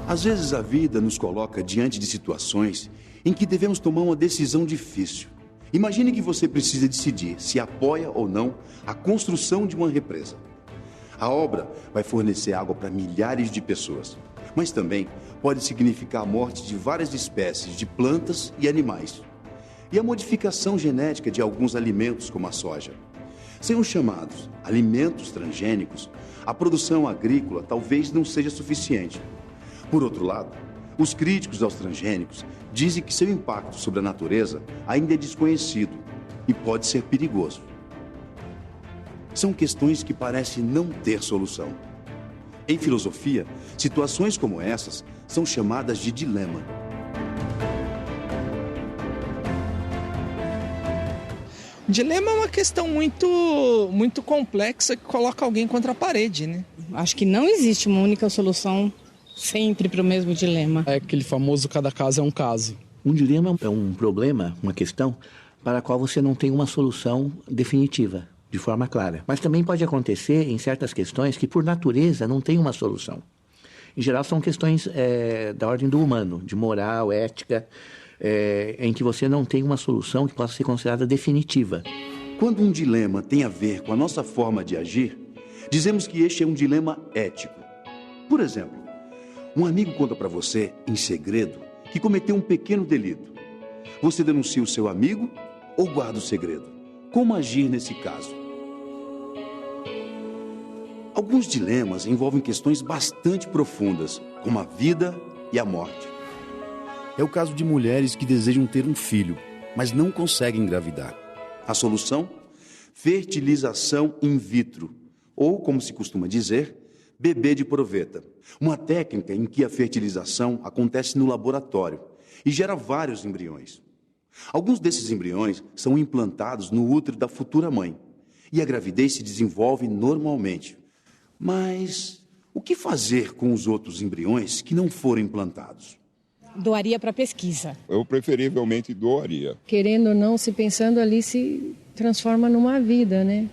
Às vezes a vida nos coloca diante de situações em que devemos tomar uma decisão difícil. Imagine que você precisa decidir se apoia ou não a construção de uma represa. A obra vai fornecer água para milhares de pessoas, mas também pode significar a morte de várias espécies de plantas e animais. E a modificação genética de alguns alimentos, como a soja. Sem os chamados alimentos transgênicos, a produção agrícola talvez não seja suficiente. Por outro lado, os críticos aos transgênicos dizem que seu impacto sobre a natureza ainda é desconhecido e pode ser perigoso. São questões que parecem não ter solução. Em filosofia, situações como essas são chamadas de dilema. Dilema é uma questão muito complexa que coloca alguém contra a parede, né? Acho que não existe uma única solução sempre para o mesmo dilema. É aquele famoso cada caso é um caso. Um dilema é um problema, uma questão para a qual você não tem uma solução definitiva, de forma clara. Mas também pode acontecer em certas questões que, por natureza, não tem uma solução. Em geral, são questões da ordem do humano, de moral, ética, em que você não tem uma solução que possa ser considerada definitiva. Quando um dilema tem a ver com a nossa forma de agir, dizemos que este é um dilema ético. Por exemplo, um amigo conta para você, em segredo, que cometeu um pequeno delito. Você denuncia o seu amigo ou guarda o segredo? Como agir nesse caso? Alguns dilemas envolvem questões bastante profundas, como a vida e a morte. É o caso de mulheres que desejam ter um filho, mas não conseguem engravidar. A solução? Fertilização in vitro, ou, como se costuma dizer, bebê de proveta. Uma técnica em que a fertilização acontece no laboratório e gera vários embriões. Alguns desses embriões são implantados no útero da futura mãe e a gravidez se desenvolve normalmente. Mas o que fazer com os outros embriões que não foram implantados? Doaria para pesquisa. Eu preferivelmente doaria. Querendo ou não, se pensando ali, se transforma numa vida, né?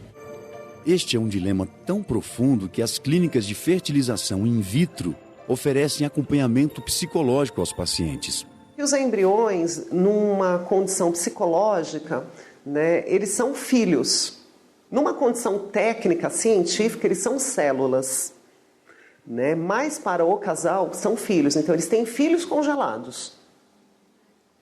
Este é um dilema tão profundo que as clínicas de fertilização in vitro oferecem acompanhamento psicológico aos pacientes. E os embriões, numa condição psicológica, né, eles são filhos. Numa condição técnica, científica, eles são células. Né? Mas para o casal, são filhos. Então, eles têm filhos congelados.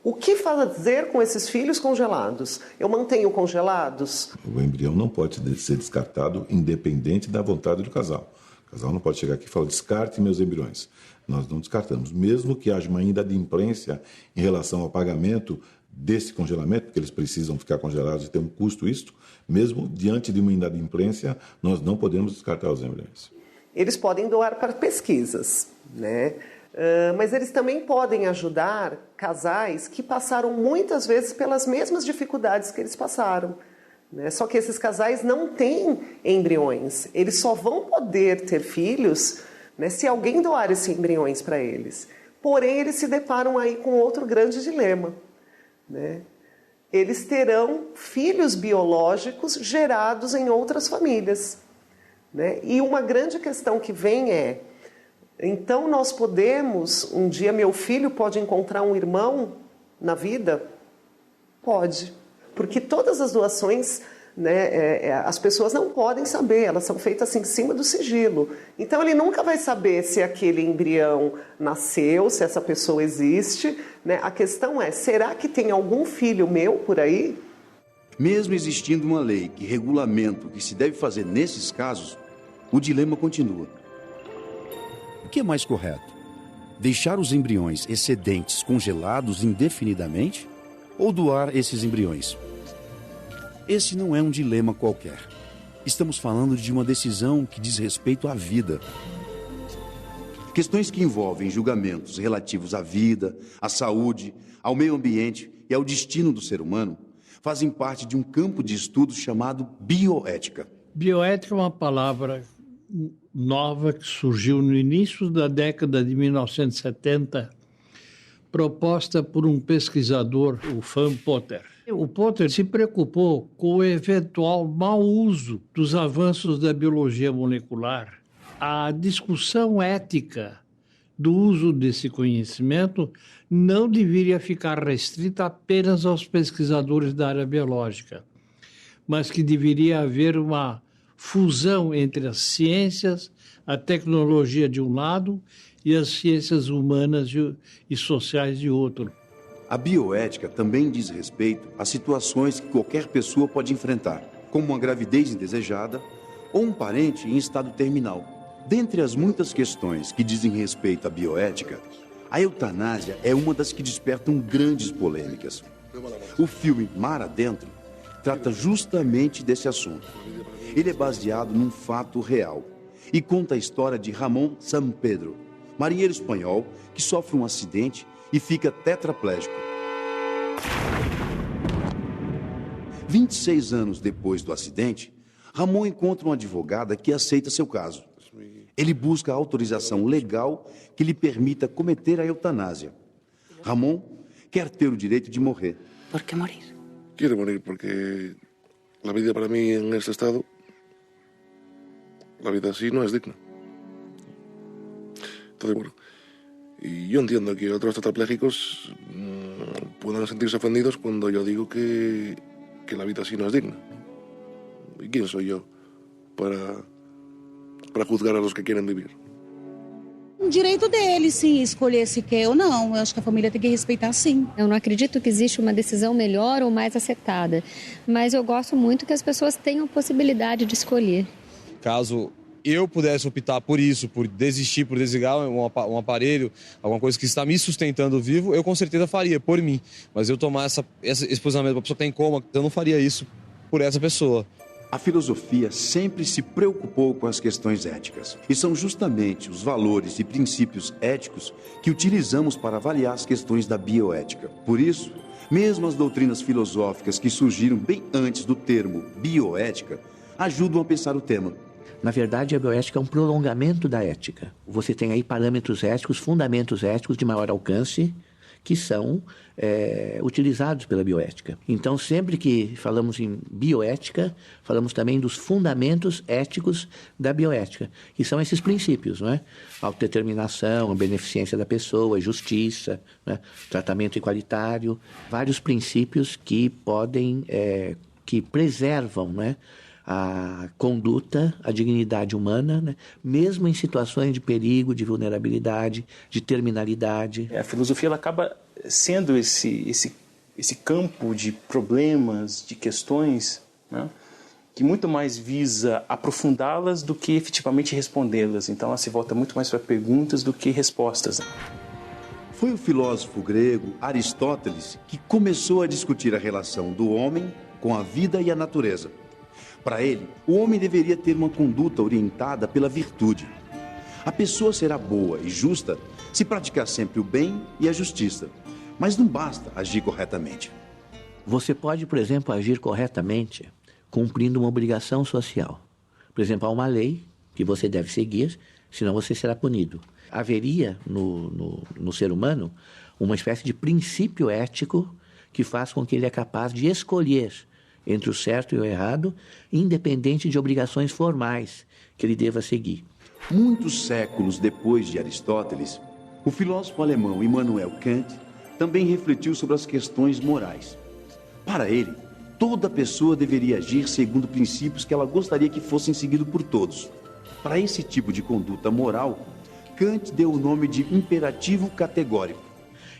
O que fazer com esses filhos congelados? Eu mantenho congelados? O embrião não pode ser descartado independente da vontade do casal. O casal não pode chegar aqui e falar, descarte meus embriões. Nós não descartamos, mesmo que haja uma inadimplência em relação ao pagamento desse congelamento, porque eles precisam ficar congelados e tem um custo isto, mesmo diante de uma inadimplência, nós não podemos descartar os embriões. Eles podem doar para pesquisas, né? Mas eles também podem ajudar casais que passaram muitas vezes pelas mesmas dificuldades que eles passaram. Né? Só que esses casais não têm embriões. Eles só vão poder ter filhos, né, se alguém doar esses embriões para eles. Porém, eles se deparam aí com outro grande dilema. Né? Eles terão filhos biológicos gerados em outras famílias. Né? E uma grande questão que vem é, então nós podemos, um dia meu filho pode encontrar um irmão na vida? Pode, porque todas as doações, né, as pessoas não podem saber, elas são feitas assim, em cima do sigilo. Então ele nunca vai saber se aquele embrião nasceu, se essa pessoa existe. Né? A questão é, será que tem algum filho meu por aí? Mesmo existindo uma lei que regulamenta o que se deve fazer nesses casos, o dilema continua. O que é mais correto? Deixar os embriões excedentes congelados indefinidamente ou doar esses embriões? Esse não é um dilema qualquer. Estamos falando de uma decisão que diz respeito à vida. Questões que envolvem julgamentos relativos à vida, à saúde, ao meio ambiente e ao destino do ser humano fazem parte de um campo de estudos chamado bioética. Bioética é uma palavra nova que surgiu no início da década de 1970, proposta por um pesquisador, o Van Potter. O Potter se preocupou com o eventual mau uso dos avanços da biologia molecular. A discussão ética do uso desse conhecimento não deveria ficar restrita apenas aos pesquisadores da área biológica, mas que deveria haver uma fusão entre as ciências, a tecnologia de um lado e as ciências humanas e sociais de outro. A bioética também diz respeito a situações que qualquer pessoa pode enfrentar, como uma gravidez indesejada ou um parente em estado terminal. Dentre as muitas questões que dizem respeito à bioética, a eutanásia é uma das que despertam grandes polêmicas. O filme Mar Adentro trata justamente desse assunto. Ele é baseado num fato real e conta a história de Ramon Sampedro, marinheiro espanhol que sofre um acidente e fica tetraplégico. 26 anos depois do acidente, Ramon encontra uma advogada que aceita seu caso. Ele busca a autorização legal que lhe permita cometer a eutanásia. Ramon quer ter o direito de morrer. ¿Por qué morir? Quiero morir porque la vida para mí en este estado, la vida así no es digna. Entonces, bueno, y yo entiendo que otros tetraplégicos puedan sentirse ofendidos cuando yo digo que la vida así no es digna. ¿Y quién soy yo para juzgar a los que querem viver? Um direito dele, sim, escolher se quer ou não. Eu acho que a família tem que respeitar, sim. Eu não acredito que existe uma decisão melhor ou mais acertada, mas eu gosto muito que as pessoas tenham possibilidade de escolher. Caso eu pudesse optar por isso, por desistir, por desligar um aparelho, alguma coisa que está me sustentando vivo, eu com certeza faria, por mim. Mas eu tomar esse posicionamento para a pessoa que está em coma, eu não faria isso por essa pessoa. A filosofia sempre se preocupou com as questões éticas. E são justamente os valores e princípios éticos que utilizamos para avaliar as questões da bioética. Por isso, mesmo as doutrinas filosóficas que surgiram bem antes do termo bioética, ajudam a pensar o tema. Na verdade, a bioética é um prolongamento da ética. Você tem aí parâmetros éticos, fundamentos éticos de maior alcance, que são utilizados pela bioética. Então, sempre que falamos em bioética, falamos também dos fundamentos éticos da bioética, que são esses princípios, não é? Autodeterminação, a beneficência da pessoa, justiça, né? Tratamento igualitário, vários princípios que podem, que preservam, né? A conduta, a dignidade humana, né? Mesmo em situações de perigo, de vulnerabilidade, de terminalidade. A filosofia ela acaba sendo esse campo de problemas, de questões, né? Que muito mais visa aprofundá-las do que efetivamente respondê-las. Então ela se volta muito mais para perguntas do que respostas. Foi o filósofo grego Aristóteles que começou a discutir a relação do homem com a vida e a natureza. Para ele, o homem deveria ter uma conduta orientada pela virtude. A pessoa será boa e justa se praticar sempre o bem e a justiça. Mas não basta agir corretamente. Você pode, por exemplo, agir corretamente cumprindo uma obrigação social. Por exemplo, há uma lei que você deve seguir, senão você será punido. Haveria no ser humano uma espécie de princípio ético que faz com que ele é capaz de escolher entre o certo e o errado, independente de obrigações formais que ele deva seguir. Muitos séculos depois de Aristóteles, o filósofo alemão Immanuel Kant também refletiu sobre as questões morais. Para ele, toda pessoa deveria agir segundo princípios que ela gostaria que fossem seguidos por todos. Para esse tipo de conduta moral, Kant deu o nome de imperativo categórico.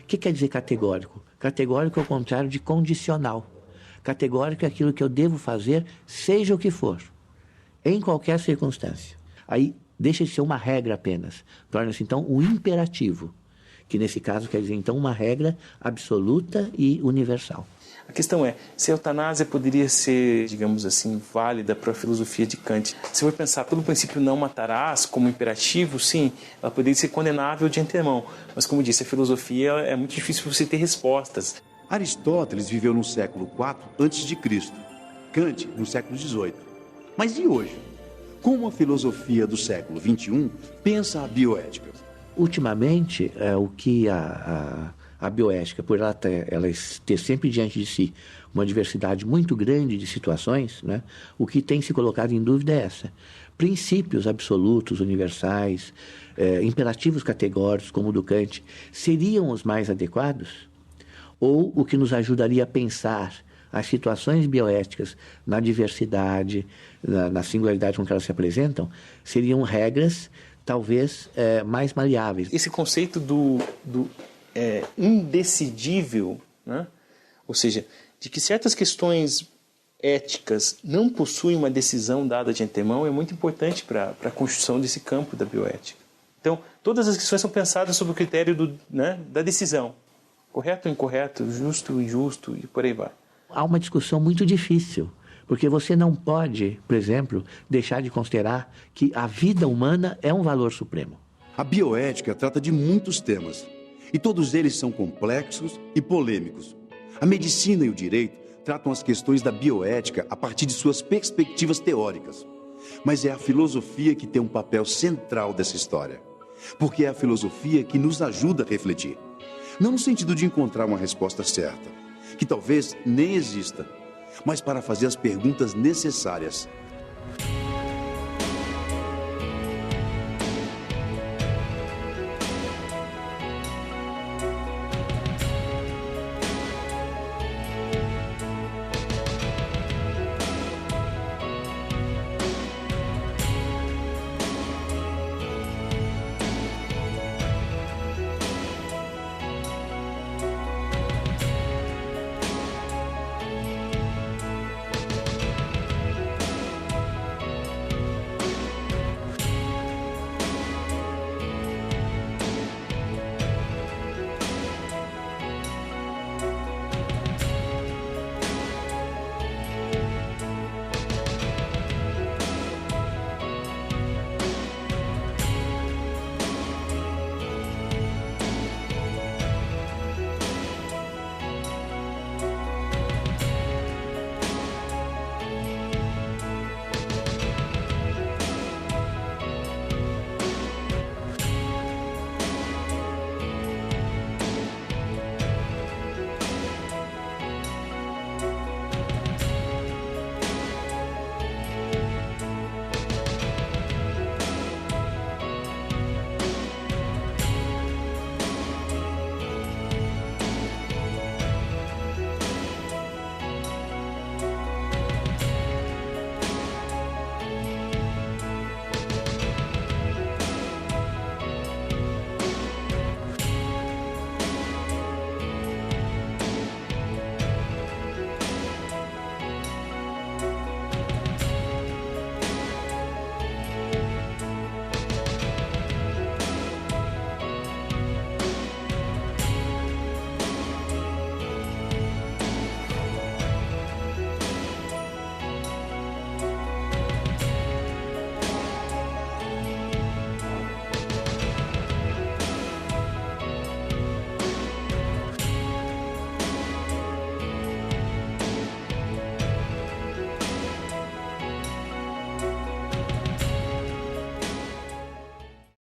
O que quer dizer categórico? Categórico é o contrário de condicional. Categórico é aquilo que eu devo fazer, seja o que for, em qualquer circunstância. Aí deixa de ser uma regra apenas, torna-se então um imperativo, que nesse caso quer dizer então uma regra absoluta e universal. A questão é, se a eutanásia poderia ser, digamos assim, válida para a filosofia de Kant, se for pensar pelo princípio não matarás como imperativo, sim, ela poderia ser condenável de antemão, mas como disse, a filosofia é muito difícil você ter respostas. Aristóteles viveu no século IV a.C., Kant no século XVIII. Mas e hoje? Como a filosofia do século XXI pensa a bioética? Ultimamente, o que a a bioética, por ela ter sempre diante de si uma diversidade muito grande de situações, né, o que tem se colocado em dúvida é essa. Princípios absolutos, universais, imperativos categóricos, como o do Kant, seriam os mais adequados? Ou o que nos ajudaria a pensar as situações bioéticas na diversidade, na singularidade com que elas se apresentam, seriam regras talvez mais maleáveis. Esse conceito do indecidível, né? Ou seja, de que certas questões éticas não possuem uma decisão dada de antemão, é muito importante para a construção desse campo da bioética. Então, todas as questões são pensadas sob o critério da decisão. Correto ou incorreto, justo ou injusto, e por aí vai. Há uma discussão muito difícil, porque você não pode, por exemplo, deixar de considerar que a vida humana é um valor supremo. A bioética trata de muitos temas, e todos eles são complexos e polêmicos. A medicina e o direito tratam as questões da bioética a partir de suas perspectivas teóricas. Mas é a filosofia que tem um papel central dessa história, porque é a filosofia que nos ajuda a refletir. Não no sentido de encontrar uma resposta certa, que talvez nem exista, mas para fazer as perguntas necessárias.